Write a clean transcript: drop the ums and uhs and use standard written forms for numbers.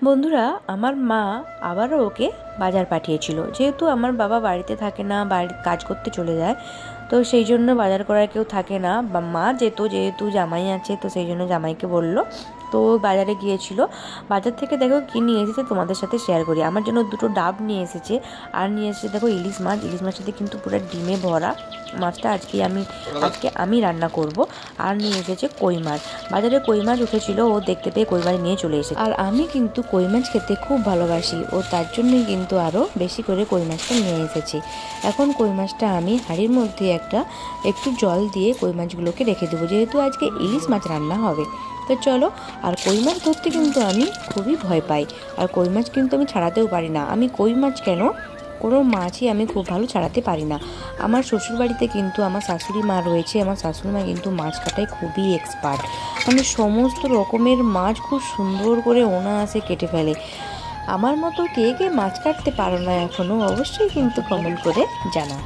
বন্ধুরা, আমার মা আবারও ওকে বাজার পাঠিয়েছিল। যেহেতু আমার বাবা বাড়িতে থাকে না, বাড়ির কাজ করতে চলে যায়, তো সেই জন্য বাজার করার কেউ থাকে না, বা মা যেহেতু জামাই আছে, তো সেই জন্য জামাইকে বললো, তো বাজারে গিয়েছিল। বাজার থেকে দেখো কী নিয়ে এসেছে তোমাদের সাথে শেয়ার করি। আমার জন্য দুটো ডাব নিয়ে এসেছে, আর নিয়ে এসেছে দেখো ইলিশ মাছটা কিন্তু পুরো ডিমে ভরা মাছটা আজকে আমি রান্না করব। আর নিয়ে এসেছে কই মাছ। বাজারে কই মাছ উঠেছিল, ও দেখতে পেয়ে কই মাছ নিয়ে চলে এসেছে। আর আমি কিন্তু কই মাছ খেতে খুব ভালোবাসি, ও তার জন্যই কিন্তু আরও বেশি করে কই মাছটা নিয়ে এসেছি। এখন কই মাছটা আমি হাঁড়ির মধ্যে একটু জল দিয়ে কই মাছগুলোকে রেখে দেবো, যেহেতু আজকে ইলিশ মাছ রান্না হবে। তো চলো। আর কই মাছ ধরতে কিন্তু আমি খুবই ভয় পাই, আর কই মাছ কিন্তু আমি ছাড়াতেও পারি না। আমি কই মাছ কেন, কোনো মাছই আমি খুব ভালো ছাড়াতে পারি না। আমার শ্বশুরবাড়িতে কিন্তু আমার শাশুড়ি মা রয়েছে, আমার শাশুড়ি মা কিন্তু মাছ কাটায় খুবই এক্সপার্ট, মানে সমস্ত রকমের মাছ খুব সুন্দর করে অনায়াসে কেটে ফেলে। আমার মতো কে কে মাছ কাটতে পারো না এখনও, অবশ্যই কিন্তু কমেন্ট করে জানাও।